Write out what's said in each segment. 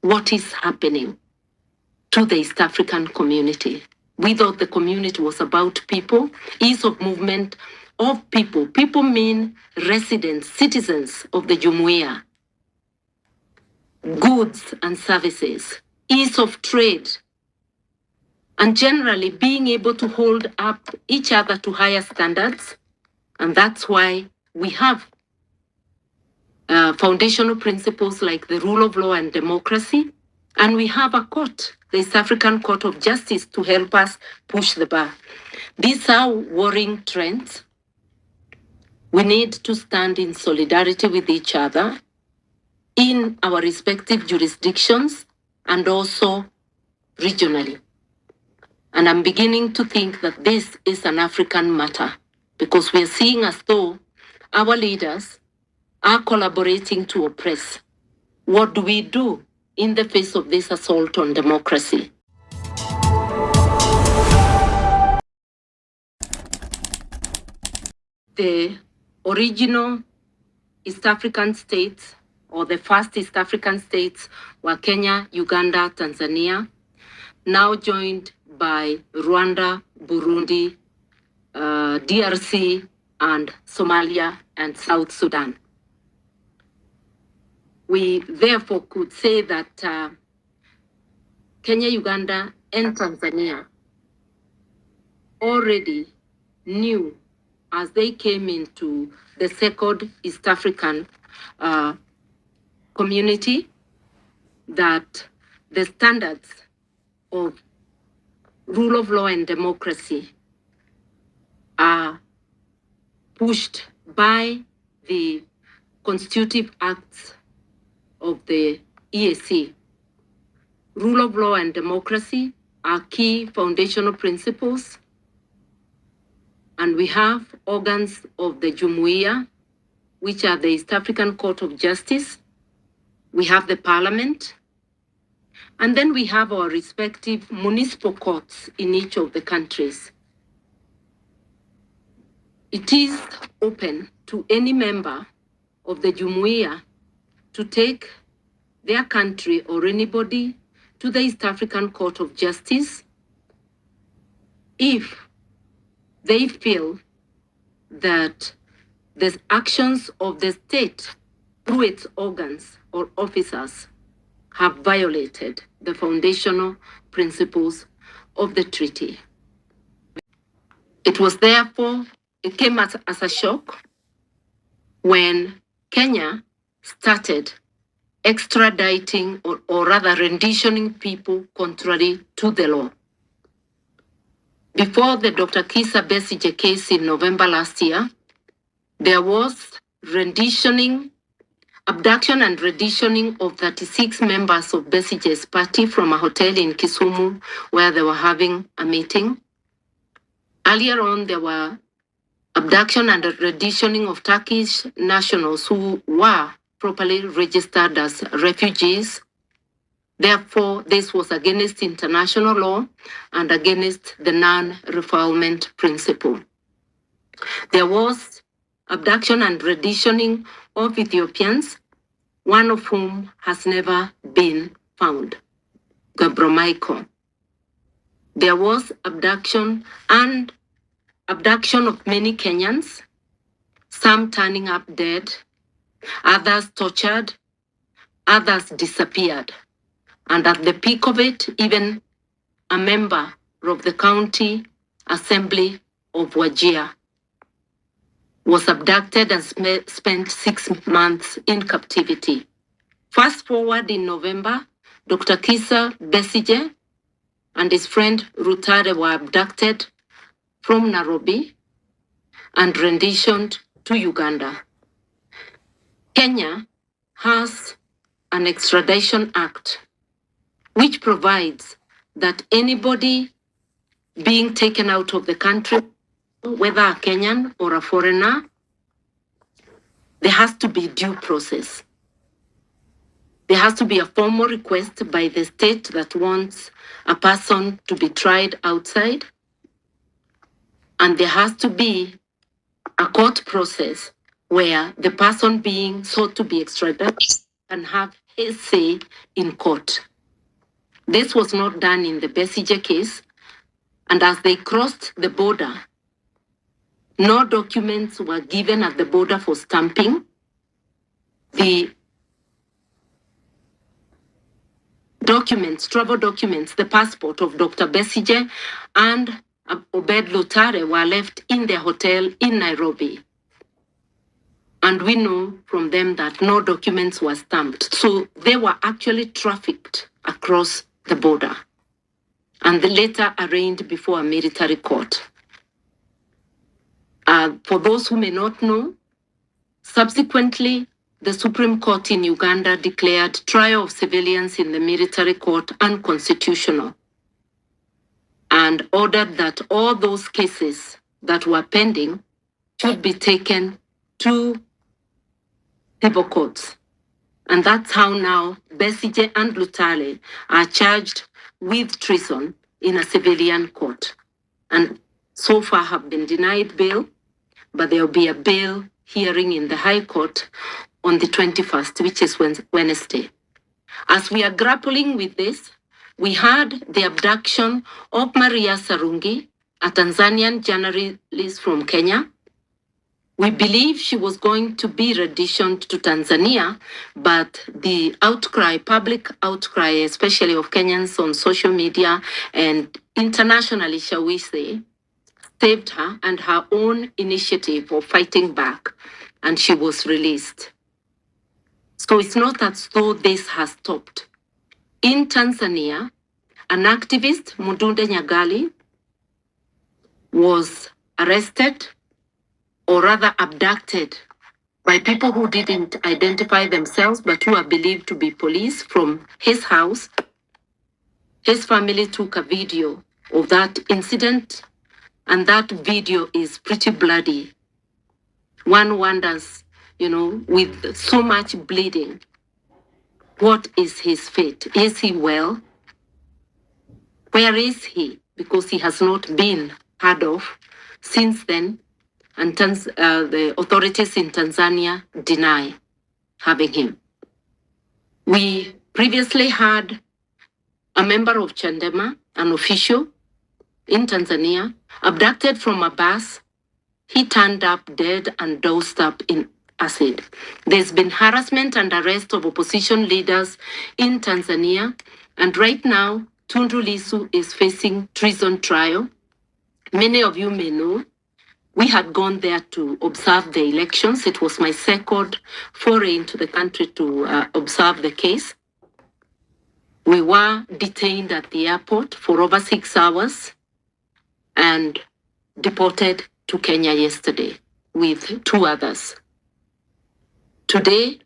what is happening to the East African community. We thought the community was about people, ease of movement of people. People mean residents, citizens of the Jumuiya, goods and services, ease of trade, and generally being able to hold up each other to higher standards. And that's why we have foundational principles like the rule of law and democracy. And we have a court, the East African Court of Justice, to help us push the bar. These are worrying trends. We need to stand in solidarity with each other in our respective jurisdictions and also regionally. And I'm beginning to think that this is an African matter because we are seeing as though our leaders are collaborating to oppress. What do we do in the face of this assault on democracy? The original East African states, or the first East African states, were Kenya, Uganda, Tanzania, now joined by Rwanda, Burundi, DRC, and Somalia and South Sudan. We therefore could say that Kenya, Uganda, and Tanzania already knew as they came into the second East African community that the standards of rule of law and democracy are pushed by the constitutive acts of the EAC. Rule of law and democracy are key foundational principles. And we have organs of the Jumuiya, which are the East African Court of Justice. We have the parliament. And then we have our respective municipal courts in each of the countries. It is open to any member of the Jumuiya to take their country or anybody to the East African Court of Justice if they feel that the actions of the state through its organs or officers have violated the foundational principles of the treaty. It was therefore, it came as a shock when Kenya started extraditing or rather renditioning people contrary to the law. Before the Dr. Kizza Besigye case in November last year, there was abduction and renditioning of 36 members of Besigye's party from a hotel in Kisumu where they were having a meeting. Earlier on, there were abduction and renditioning of Turkish nationals who were properly registered as refugees. Therefore, this was against international law and against the non-refoulement principle. There was abduction and renditioning of Ethiopians, one of whom has never been found, Gabromaiko. There was abduction of many Kenyans, some turning up dead, others tortured, others disappeared. And at the peak of it, even a member of the county assembly of Wajir was abducted and spent 6 months in captivity. Fast forward in November, Dr. Kizza Besigye and his friend Rutare were abducted from Nairobi and renditioned to Uganda. Kenya has an extradition act which provides that anybody being taken out of the country, whether a Kenyan or a foreigner, there has to be due process. There has to be a formal request by the state that wants a person to be tried outside. And there has to be a court process where the person being sought to be extradited can have his say in court. This was not done in the Besigye case, and as they crossed the border, no documents were given at the border for stamping. The documents, travel documents, the passport of Dr. Besigye and Obed Lutare were left in their hotel in Nairobi. And we know from them that no documents were stamped. So they were actually trafficked across the border and later arraigned before a military court. For those who may not know, subsequently, the Supreme Court in Uganda declared trial of civilians in the military court unconstitutional and ordered that all those cases that were pending should be taken to civil courts. And that's how now Besigye and Lutale are charged with treason in a civilian court. And so far have been denied bail, but there will be a bail hearing in the High Court on the 21st, which is Wednesday. As we are grappling with this, we had the abduction of Maria Sarungi, a Tanzanian journalist from Kenya. We believe she was going to be renditioned to Tanzania, but the outcry, public outcry, especially of Kenyans on social media and internationally, shall we say, saved her and her own initiative of fighting back, and she was released. So it's not as though this has stopped. In Tanzania, an activist, Mudunde Nyagali, was arrested, or rather abducted, by people who didn't identify themselves but who are believed to be police from his house. His family took a video of that incident, and that video is pretty bloody. One wonders, with so much bleeding, what is his fate? Is he well? Where is he? Because he has not been heard of since then, and the authorities in Tanzania deny having him. We previously had a member of Chandema, an official in Tanzania, abducted from a bus. He turned up dead and dosed up in acid. There's been harassment and arrest of opposition leaders in Tanzania, and right now, Tundu Lissu is facing treason trial. Many of you may know, we had gone there to observe the elections. It was my second foray into the country to observe the case. We were detained at the airport for over 6 hours and deported to Kenya yesterday with 2 others. Today,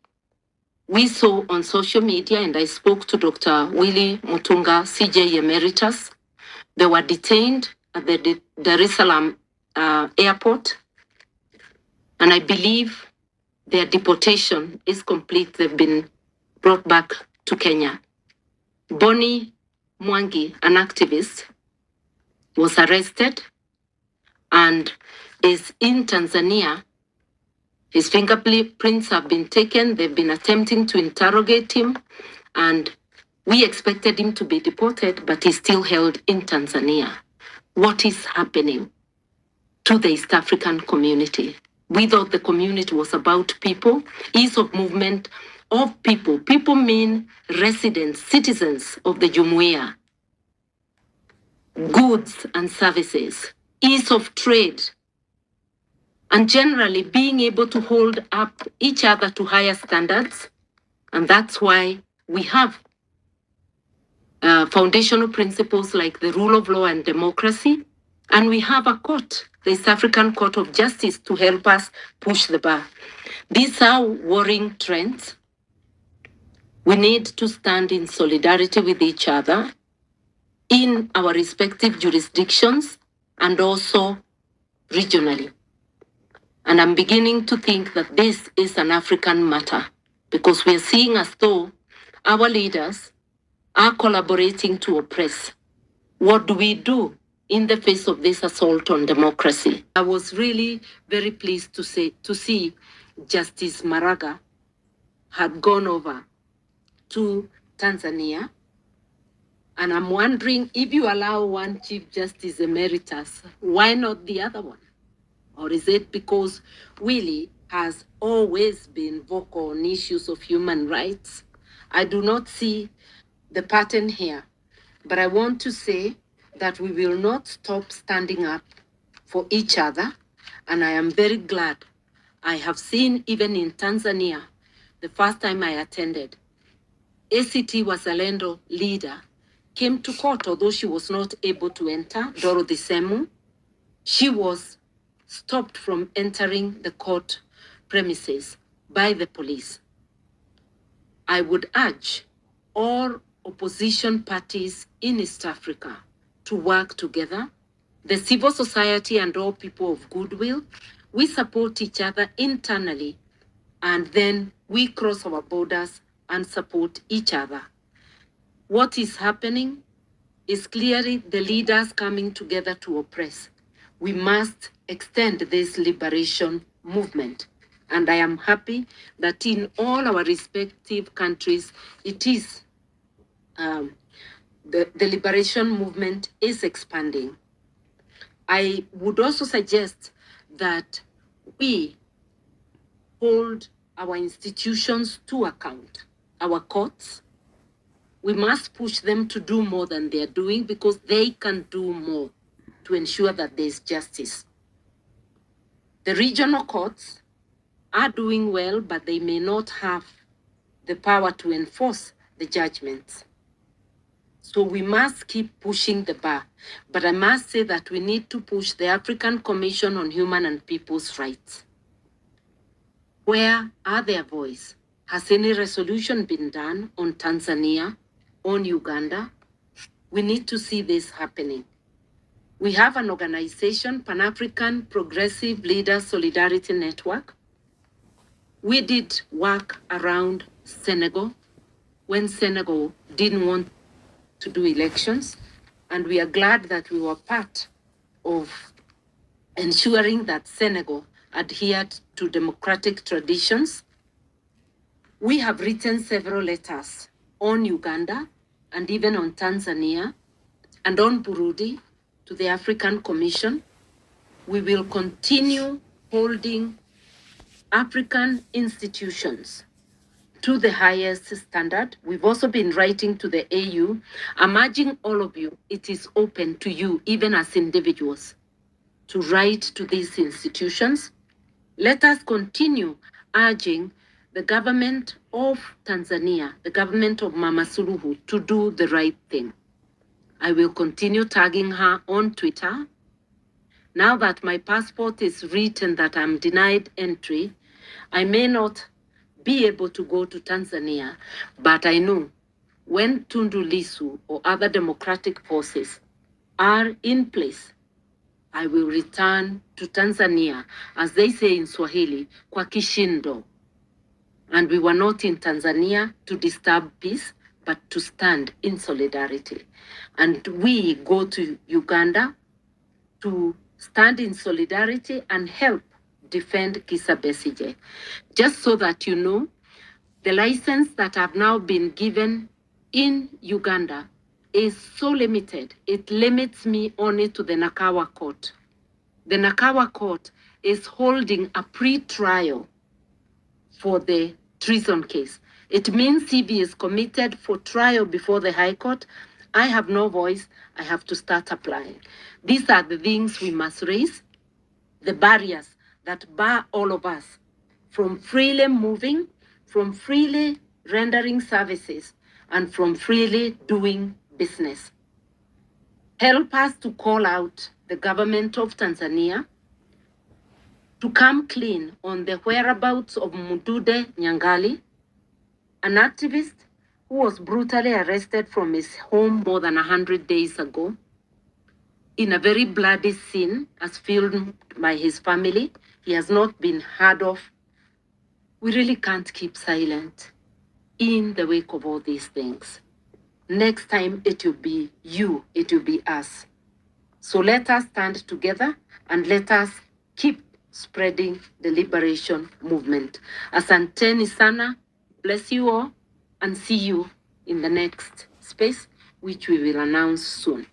we saw on social media, and I spoke to Dr. Willie Mutunga, CJ Emeritus. They were detained at the Dar es Salaam airport, and I believe their deportation is complete. They've been brought back to Kenya. Mwangi, an activist, was arrested and is in Tanzania. His fingerprints have been taken. They've been attempting to interrogate him, and we expected him to be deported, but he's still held in Tanzania. What is happening to the East African community? We thought the community was about people, ease of movement of people. People mean residents, citizens of the Jumuiya, goods and services, ease of trade, and generally being able to hold up each other to higher standards. And that's why we have foundational principles like the rule of law and democracy. And we have a court, the East African Court of Justice, to help us push the bar. These are worrying trends. We need to stand in solidarity with each other in our respective jurisdictions and also regionally. And I'm beginning to think that this is an African matter, because we are seeing as though our leaders are collaborating to oppress. What do we do in the face of this assault on democracy? I was really very pleased to see Justice Maraga had gone over to Tanzania. And I'm wondering, if you allow one Chief Justice Emeritus, why not the other one? Or is it because Willie has always been vocal on issues of human rights? I do not see the pattern here, but I want to say that we will not stop standing up for each other. And I am very glad. I have seen, even in Tanzania, the first time I attended, ACT Wazalendo leader came to court, although she was not able to enter, Dorothy Semu. She was stopped from entering the court premises by the police. I would urge all opposition parties in East Africa to work together. The civil society and all people of goodwill, we support each other internally, and then we cross our borders and support each other. What is happening is clearly the leaders coming together to oppress. We must extend this liberation movement. And I am happy that in all our respective countries, it is, the liberation movement is expanding. I would also suggest that we hold our institutions to account, our courts. We must push them to do more than they're doing, because they can do more to ensure that there's justice. The regional courts are doing well, but they may not have the power to enforce the judgments. So we must keep pushing the bar. But I must say that we need to push the African Commission on Human and People's Rights. Where are their voice? Has any resolution been done on Tanzania, on Uganda? We need to see this happening. We have an organization, Pan-African Progressive Leaders Solidarity Network. We did work around Senegal when Senegal didn't want to do elections, and we are glad that we were part of ensuring that Senegal adhered to democratic traditions. We have written several letters on Uganda and even on Tanzania and on Burundi to the African Commission. We will continue holding African institutions to the highest standard. We've also been writing to the AU. I'm urging all of you, it is open to you, even as individuals, to write to these institutions. Let us continue urging the government of Tanzania, the government of Mama Suluhu, to do the right thing. I will continue tagging her on Twitter. Now that my passport is written that I'm denied entry, I may not be able to go to Tanzania, but I know when Tundu Lissu or other democratic forces are in place, I will return to Tanzania, as they say in Swahili, kwa kishindo. And we were not in Tanzania to disturb peace, but to stand in solidarity. And we go to Uganda to stand in solidarity and help defend Kizza Besigye. Just so that you know, the license that have now been given in Uganda is so limited. It limits me only to the Nakawa court. The Nakawa court is holding a pre-trial for the treason case. It means if he is committed for trial before the High Court, I have no voice. I have to start applying. These are the things we must raise, the barriers that bar all of us from freely moving, from freely rendering services, and from freely doing business. Help us to call out the government of Tanzania to come clean on the whereabouts of Mdude Nyangali, an activist who was brutally arrested from his home more than 100 days ago in a very bloody scene as filmed by his family. He has not been heard of. We really can't keep silent in the wake of all these things. Next time it will be you, it will be us. So let us stand together and let us keep spreading the liberation movement. Asanteni sana. Bless you all. and see you in the next space, which we will announce soon.